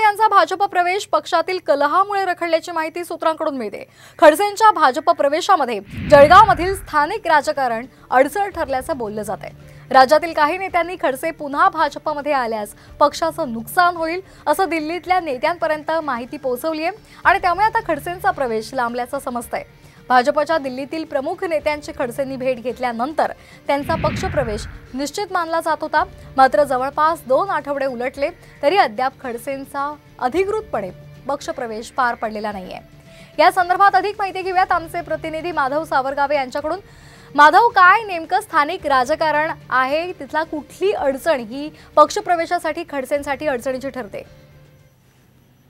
यांचा भाजप प्रवेश पक्षातील कलहामुळे रखडल्याची माहिती सूत्रांकडून मिळते। खडसेंच्या भाजप प्रवेशामध्ये जळगावमधील स्थानिक राजकारण अडचण ठरल्याचं बोललं जातंय। राज्यातील काही नेत्यांनी खडसे पुन्हा भाजपमध्ये आल्यास पक्षाचं नुकसान होईल असं दिल्लीतल्या नेत्यांपर्यंत माहिती पोहोचवली आहे आणि त्यामुळे आता खडसेंचा प्रवेश लांबल्याचं समजतंय। भाजपच्या दिल्लीतील प्रमुख नेत्यांची खडसेंनी भेट घेतल्यानंतर त्यांचा पक्षप्रवेश निश्चित मानला जात होता। मात्र जवळपास 2 आठवडे उलटले तरी अद्याप खडसेंचा अधिकृतपणे पक्षप्रवेश पार पडलेला नाहीये। या संदर्भात अधिक माहिती घेऊयात आमचे प्रतिनिधी माधव सावरगावे यांच्याकडून। माधव, काय नेमकं स्थानिक राजकारण आहे, तिथला कुठली अडचण ही पक्षप्रवेशासाठी खडसेंसाठी अडचणीची ठरते?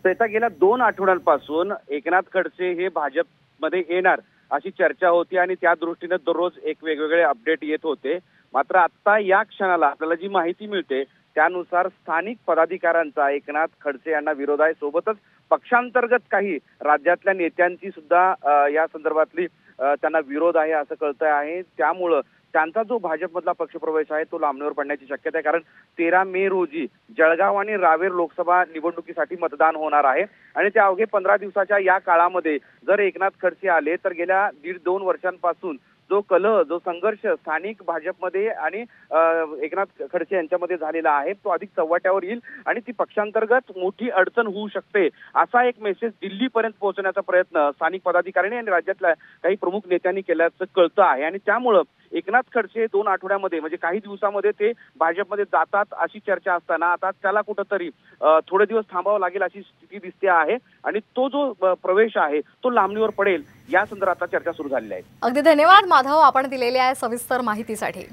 श्वेता, गेल्या 2 आठवड्यांपासून एकनाथ खडसे हे भाजपमध्ये येणार अशी चर्चा होती आणि त्या दृष्टीने दररोज एक वेगवेगळे अपडेट येत होते। मात्र आता या क्षणाला आपल्याला जी माहिती मिळते त्यानुसार स्थानिक पदाधिकाऱ्यांचा एकनाथ खडसे यांना विरोध आहे, सोबतच पक्षांतर्गत काही राज्यातल्या नेत्यांची सुद्धा या संदर्भातली त्यांना विरोध आहे असं कळतंय आहे। त्यामुळं त्यांचा जो भाजपमधला पक्षप्रवेश आहे तो लांबणीवर पडण्याची शक्यता आहे, कारण 13 मे रोजी जळगाव आणि रावेर लोकसभा निवडणुकीसाठी मतदान होणार आहे आणि त्या अवघे 15 दिवसाच्या या काळामध्ये जर एकनाथ खडसे आले तर गेल्या 1.5-2 वर्षांपासून जो कलह, जो संघर्ष स्थानिक भाजपमध्ये आणि एकनाथ खडसे यांच्यामध्ये झालेला आहे तो अधिक चव्हाट्यावर येईल आणि ती पक्षांतर्गत मोठी अडचण होऊ शकते असा एक मेसेज दिल्लीपर्यंत पोहोचण्याचा प्रयत्न स्थानिक पदाधिकाऱ्यांनी आणि राज्यातल्या काही प्रमुख नेत्यांनी केल्याचं कळतं आहे। आणि त्यामुळं एकनाथ खडसे 2 आठवड्यामध्ये म्हणजे काही दिवसामध्ये ते भाजपमध्ये जातात अशी चर्चा असताना आता त्याला कुठंतरी थोडे दिवस थांबावं लागेल अशी स्थिती दिसते आहे आणि तो जो प्रवेश आहे तो लांबणीवर पडेल या संदर्भात चर्चा सुरू झालेली आहे। अगदी धन्यवाद माधव, आपण दिलेल्या सविस्तर माहितीसाठी।